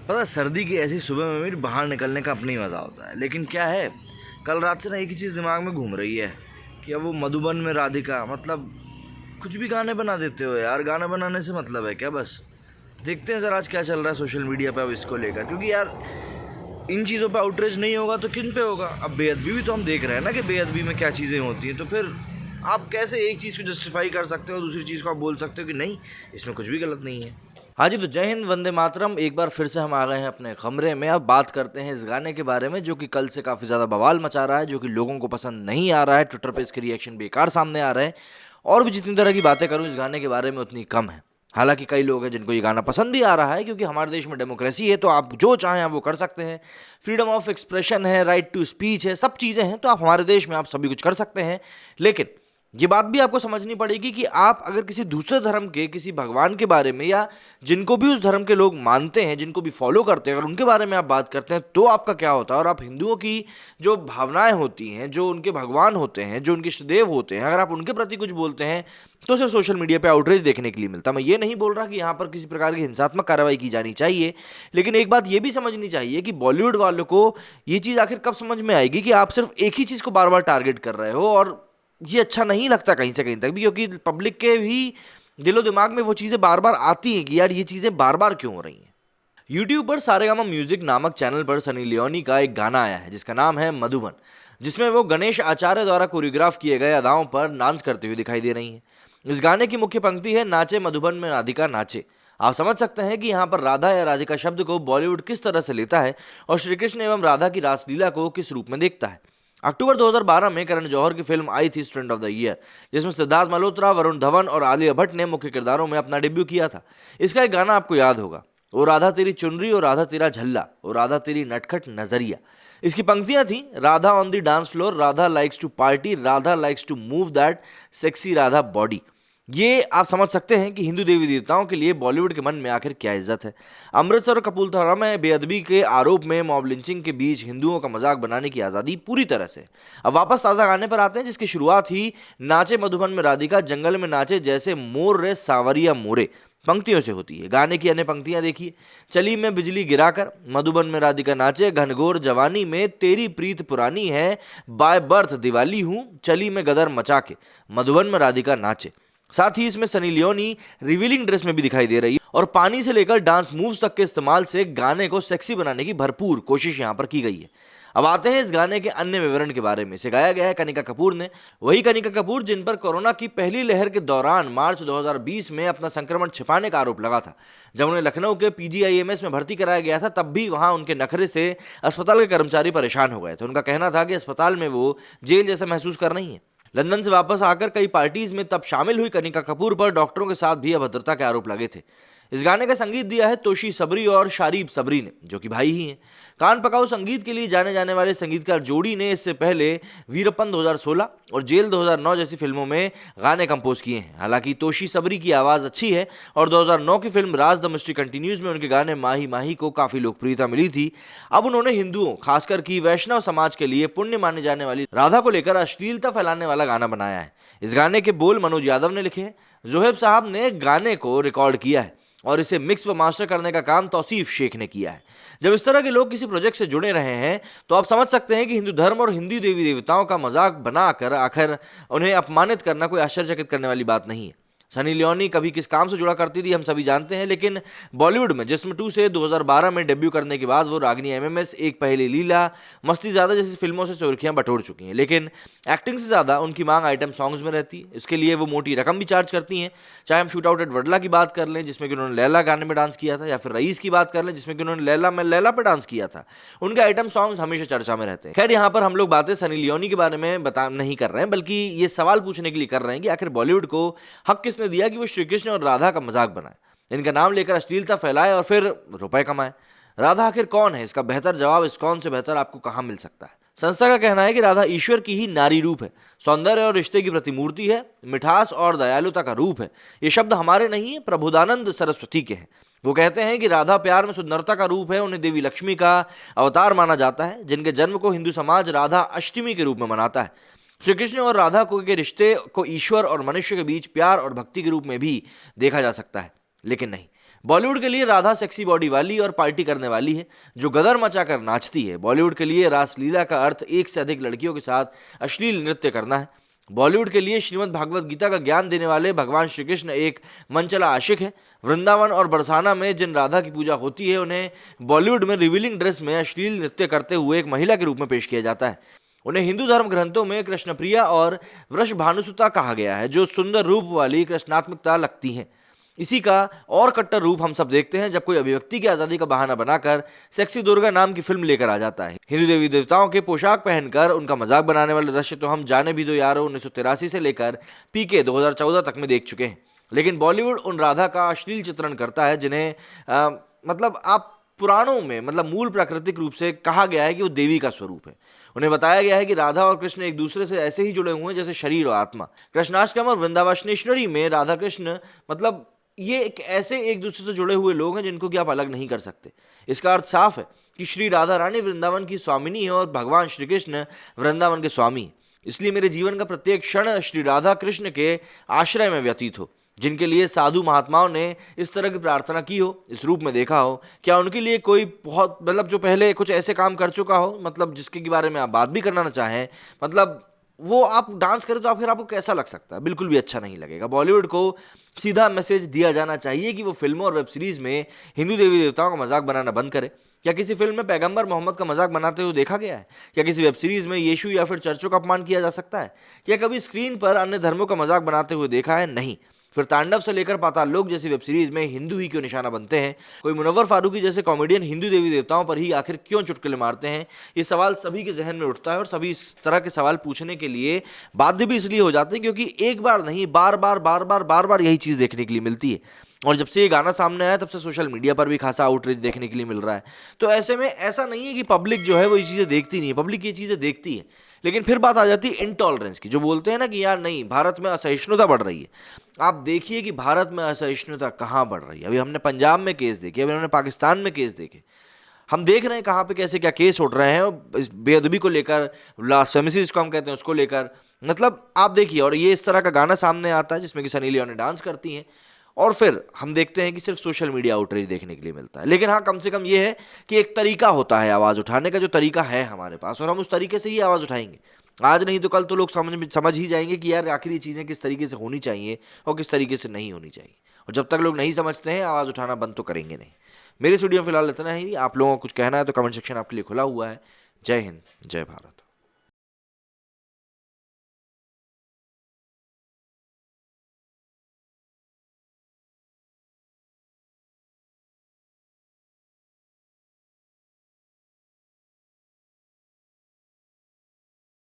पता है, सर्दी की ऐसी सुबह में मेरी बाहर निकलने का अपना ही मज़ा होता है। लेकिन क्या है, कल रात से ना एक ही चीज़ दिमाग में घूम रही है कि अब वो मधुबन में राधिका, मतलब कुछ भी गाने बना देते हो यार। गाना बनाने से मतलब है क्या? बस देखते हैं ज़रा आज क्या चल रहा है सोशल मीडिया पे अब इसको लेकर, क्योंकि यार इन चीज़ों पे आउटरीच नहीं होगा तो किन पे होगा। अब बेअदबी भी तो हम देख रहे हैं ना कि बेअदबी में क्या चीज़ें होती हैं। तो फिर आप कैसे एक चीज़ को जस्टिफाई कर सकते हो, दूसरी चीज़ को आप बोल सकते हो कि नहीं, इसमें कुछ भी गलत नहीं है। हाँ जी, तो जय हिंद, वंदे मातरम। एक बार फिर से हम आ गए हैं अपने कमरे में। अब बात करते हैं इस गाने के बारे में जो कि कल से काफ़ी ज़्यादा बवाल मचा रहा है, जो कि लोगों को पसंद नहीं आ रहा है। ट्विटर पे इसके रिएक्शन बेकार सामने आ रहे हैं, और भी जितनी तरह की बातें करूँ इस गाने के बारे में उतनी कम है। हालांकि कई लोग हैं जिनको ये गाना पसंद भी आ रहा है, क्योंकि हमारे देश में डेमोक्रेसी है, तो आप जो चाहें आप वो कर सकते हैं। फ्रीडम ऑफ एक्सप्रेशन है, राइट टू स्पीच है, सब चीज़ें हैं। तो आप हमारे देश में आप सभी कुछ कर सकते हैं। लेकिन ये बात भी आपको समझनी पड़ेगी कि आप अगर किसी दूसरे धर्म के किसी भगवान के बारे में, या जिनको भी उस धर्म के लोग मानते हैं, जिनको भी फॉलो करते हैं, अगर उनके बारे में आप बात करते हैं तो आपका क्या होता है। और आप हिंदुओं की जो भावनाएं होती हैं, जो उनके भगवान होते हैं, जो उनके इष्टदेव होते हैं, अगर आप उनके प्रति कुछ बोलते हैं तो सिर्फ सोशल मीडिया पे आउटरीच देखने के लिए मिलता है। मैं ये नहीं बोल रहा कि यहाँ पर किसी प्रकार की हिंसात्मक कार्रवाई की जानी चाहिए, लेकिन एक बात ये भी समझनी चाहिए कि बॉलीवुड वालों को ये चीज़ आखिर कब समझ में आएगी कि आप सिर्फ एक ही चीज़ को बार बार टारगेट कर रहे हो। और ये अच्छा नहीं लगता कहीं से कहीं तक भी, क्योंकि पब्लिक के भी दिलो दिमाग में वो चीज़ें बार बार आती हैं कि यार ये चीज़ें बार बार क्यों हो रही हैं। यूट्यूब पर सारेगामा म्यूजिक नामक चैनल पर सनी लियोनी का एक गाना आया है जिसका नाम है मधुबन, जिसमें वो गणेश आचार्य द्वारा कोरियोग्राफ किए गए अदाओं पर डांस करते हुए दिखाई दे रही हैं। इस गाने की मुख्य पंक्ति है, नाचे मधुबन में राधिका नाचे। आप समझ सकते हैं कि यहाँ पर राधा या राधिका शब्द को बॉलीवुड किस तरह से लेता है और श्री कृष्ण एवं राधा की रासलीला को किस रूप में देखता है। अक्टूबर 2012 में करण जौहर की फिल्म आई थी स्टूडेंट ऑफ द ईयर, जिसमें सिद्धार्थ मल्होत्रा, वरुण धवन और आलिया भट्ट ने मुख्य किरदारों में अपना डेब्यू किया था। इसका एक गाना आपको याद होगा, ओ राधा तेरी चुनरी, ओ राधा तेरा झल्ला, ओ राधा तेरी नटखट नजरिया। इसकी पंक्तियां थी, Radha on the dance floor, Radha likes to party, Radha likes to move that sexy Radha body. ये आप समझ सकते हैं कि हिंदू देवी देवताओं के लिए बॉलीवुड के मन में आखिर क्या इज्जत है। अमृतसर और कपूरथला में बेअदबी के आरोप में मॉब लिंचिंग के बीच हिंदुओं का मजाक बनाने की आज़ादी पूरी तरह से। अब वापस ताज़ा गाने पर आते हैं, जिसकी शुरुआत ही नाचे मधुबन में राधिका जंगल में नाचे जैसे मोर रे सावरिया मोरे पंक्तियों से होती है। गाने की अन्य पंक्तियां देखिए, चली में बिजली गिराकर, मधुबन में राधिका नाचे, घनघोर जवानी में तेरी प्रीत पुरानी है, बाय बर्थ दिवाली हूं, चली में गदर मचा के, मधुबन में राधिका नाचे। साथ ही इसमें सनी लियोनी रिवीलिंग ड्रेस में भी दिखाई दे रही है, और पानी से लेकर डांस मूव्स तक के इस्तेमाल से गाने को सेक्सी बनाने की भरपूर कोशिश यहां पर की गई है। अब आते हैं इस गाने के अन्य विवरण के बारे में। इसे गाया गया है कनिका कपूर ने, वही कनिका कपूर जिन पर कोरोना की पहली लहर के दौरान मार्च 2020 में अपना संक्रमण छिपाने का आरोप लगा था। जब उन्हें लखनऊ के पीजीआईएमएस में भर्ती कराया गया था, तब भी वहां उनके नखरे से अस्पताल के कर्मचारी परेशान हो गए थे। उनका कहना था कि अस्पताल में वो जेल जैसा महसूस कर रही हैं। लंदन से वापस आकर कई पार्टीज में तब शामिल हुई कनिका कपूर पर डॉक्टरों के साथ भी अभद्रता के आरोप लगे थे। इस गाने का संगीत दिया है तोशी सबरी और शारीब सबरी ने, जो कि भाई ही हैं। कान पकाऊ संगीत के लिए जाने जाने वाले संगीतकार जोड़ी ने इससे पहले वीरप्पन 2016 और जेल 2009 जैसी फिल्मों में गाने कंपोज किए हैं। हालांकि तोशी सबरी की आवाज़ अच्छी है, और 2009 की film Raj the mystery continues में उनके गाने माही माही को काफ़ी लोकप्रियता मिली थी। अब उन्होंने हिंदुओं, खासकर कि वैष्णव समाज के लिए पुण्य माने जाने वाली राधा को लेकर अश्लीलता फैलाने वाला गाना बनाया है। इस गाने के बोल मनोज यादव ने लिखे हैं। जोहेब साहब ने गाने को रिकॉर्ड किया है, और इसे मिक्स व मास्टर करने का काम तौसीफ शेख ने किया है। जब इस तरह के लोग किसी प्रोजेक्ट से जुड़े रहे हैं, तो आप समझ सकते हैं कि हिंदू धर्म और हिंदी देवी देवताओं का मजाक बनाकर आखिर उन्हें अपमानित करना कोई आश्चर्यचकित करने वाली बात नहीं है। सनी लियोनी कभी किस काम से जुड़ा करती थी हम सभी जानते हैं, लेकिन बॉलीवुड में जिस्म 2 से 2012 में डेब्यू करने के बाद वो रागिनी एमएमएस, एक पहेली लीला, मस्ती ज़्यादा जैसी फिल्मों से सुर्खियां बटोर चुकी हैं। लेकिन एक्टिंग से ज़्यादा उनकी मांग आइटम सॉन्ग्स में रहती है। इसके लिए वो मोटी रकम भी चार्ज करती हैं। चाहे हम शूट आउट एट वडला की बात कर लें, जिसमें कि उन्होंने लैला गाने में डांस किया था, या फिर रईस की बात कर लें, जिसमें कि उन्होंने लैला में लैला पर डांस किया था, उनके आइटम सॉन्ग्स हमेशा चर्चा में रहते हैं। खैर, यहाँ पर हम लोग बातें सनी लियोनी के बारे में बता नहीं कर रहे हैं, बल्कि ये सवाल पूछने के लिए कर रहे हैं कि आखिर बॉलीवुड को हक किसने दिया कि वो श्री कृष्ण और राधा का मजाक बनाए, इनका नाम लेकर अश्लीलता फैलाए और फिर रुपए कमाए। राधा आखिर कौन है, इसका बेहतर जवाब इस्कॉन से बेहतर आपको कहां मिल सकता है। संस्था का कहना है कि राधा ईश्वर की ही नारी रूप है, सौंदर्य और रिश्ते की प्रतिमूर्ति है, मिठास और दयालुता का रूप है। ये शब्द हमारे नहीं है, प्रबोधानंद सरस्वती के हैं। वो कहते हैं कि राधा प्यार में सुंदरता का रूप है, उन्हें देवी लक्ष्मी का अवतार माना जाता है, जिनके जन्म को हिंदू समाज राधा अष्टमी के रूप में मनाता है। श्री कृष्ण और राधा को के रिश्ते को ईश्वर और मनुष्य के बीच प्यार और भक्ति के रूप में भी देखा जा सकता है, लेकिन नहीं, बॉलीवुड के लिए राधा सेक्सी बॉडी वाली और पार्टी करने वाली है जो गदर मचाकर नाचती है। बॉलीवुड के लिए रासलीला का अर्थ एक से अधिक लड़कियों के साथ अश्लील नृत्य करना है। बॉलीवुड के लिए श्रीमद् भागवत गीता का ज्ञान देने वाले भगवान श्री कृष्ण एक मनचला आशिक है। वृंदावन और बरसाना में जिन राधा की पूजा होती है उन्हें बॉलीवुड में रिवीलिंग ड्रेस में अश्लील नृत्य करते हुए एक महिला के रूप में पेश किया जाता है। उन्हें हिंदू धर्म ग्रंथों में कृष्णप्रिया और वृषभानुसुता कहा गया है जो सुंदर रूप वाली कृष्णात्मकता लगती हैं। इसी का और कट्टर रूप हम सब देखते हैं जब कोई अभिव्यक्ति की आज़ादी का बहाना बनाकर सेक्सी दुर्गा नाम की फिल्म लेकर आ जाता है। हिंदू देवी देवताओं के पोशाक पहनकर उनका मजाक बनाने वाले दृश्य तो हम जाने भी दो यारो 1983 से लेकर पीके 2014 तक में देख चुके हैं। लेकिन बॉलीवुड उन राधा का अश्लील चित्रण करता है जिन्हें मतलब आप पुराणों में मतलब मूल प्राकृतिक रूप से कहा गया है कि वो देवी का स्वरूप है। उन्हें बताया गया है कि राधा और कृष्ण एक दूसरे से ऐसे ही जुड़े हुए हैं जैसे शरीर और आत्मा। कृष्णाष्टकम और वृंदावनेश्वरी में राधा कृष्ण मतलब ये एक ऐसे एक दूसरे से जुड़े हुए लोग हैं जिनको कि आप अलग नहीं कर सकते। इसका अर्थ साफ है कि श्री राधा रानी वृंदावन की स्वामिनी है और भगवान श्री कृष्ण वृंदावन के स्वामी है। इसलिए मेरे जीवन का प्रत्येक क्षण श्री राधा कृष्ण के आश्रय में व्यतीत हो। जिनके लिए साधु महात्माओं ने इस तरह की प्रार्थना की हो, इस रूप में देखा हो, क्या उनके लिए कोई बहुत मतलब जो पहले कुछ ऐसे काम कर चुका हो मतलब जिसके बारे में आप बात भी करना ना चाहें, मतलब वो आप डांस करें तो फिर आपको कैसा लग सकता है? बिल्कुल भी अच्छा नहीं लगेगा। बॉलीवुड को सीधा मैसेज दिया जाना चाहिए कि वो फिल्मों और वेब सीरीज में हिंदू देवी देवताओं का मजाक बनाना बंद करे। क्या किसी फिल्म में पैगंबर मोहम्मद का मजाक बनाते हुए देखा गया है? क्या किसी वेब सीरीज में यीशु या फिर चर्चों का अपमान किया जा सकता है? क्या कभी स्क्रीन पर अन्य धर्मों का मजाक बनाते हुए देखा है? नहीं। फिर तांडव से लेकर पाताल लोक जैसी वेब सीरीज में हिंदू ही क्यों निशाना बनते हैं? कोई मुनव्वर फारूकी जैसे कॉमेडियन हिंदू देवी देवताओं पर ही आखिर क्यों चुटकुले मारते हैं? ये सवाल सभी के जहन में उठता है और सभी इस तरह के सवाल पूछने के लिए बाध्य भी इसलिए हो जाते हैं क्योंकि एक बार नहीं बार बार यही चीज़ देखने के लिए मिलती है। और जब से ये गाना सामने आया तब से सोशल मीडिया पर भी खासा आउटरीच देखने के लिए मिल रहा है। तो ऐसे में ऐसा नहीं है कि पब्लिक जो है वो ये चीज़ें देखती नहीं है, पब्लिक ये चीज़ें देखती है। लेकिन फिर बात आ जाती है इंटॉलरेंस की, जो बोलते हैं ना कि यार नहीं भारत में असहिष्णुता बढ़ रही है। आप देखिए कि भारत में असहिष्णुता कहाँ बढ़ रही है। अभी हमने पंजाब में केस देखे, अभी हमने पाकिस्तान में केस देखे। हम देख रहे हैं कहाँ पे कैसे क्या केस उठ रहे हैं इस बेअदबी को लेकर, ब्लास्फेमी जिसको हम कहते हैं उसको लेकर। मतलब आप देखिए, और ये इस तरह का गाना सामने आता है जिसमें कि सनी लियोनी डांस करती हैं और फिर हम देखते हैं कि सिर्फ सोशल मीडिया आउटरीच देखने के लिए मिलता है। लेकिन हाँ, कम से कम ये है कि एक तरीका होता है आवाज़ उठाने का, जो तरीका है हमारे पास, और हम उस तरीके से ही आवाज़ उठाएंगे। आज नहीं तो कल तो लोग समझ ही जाएंगे कि यार आखिर ये चीज़ें किस तरीके से होनी चाहिए और किस तरीके से नहीं होनी चाहिए। और जब तक लोग नहीं समझते हैं आवाज़ उठाना बंद तो करेंगे नहीं। मेरी स्टूडियो में फिलहाल इतना ही। आप लोगों को कुछ कहना है तो कमेंट सेक्शन आपके लिए खुला हुआ है। जय हिंद, जय भारत।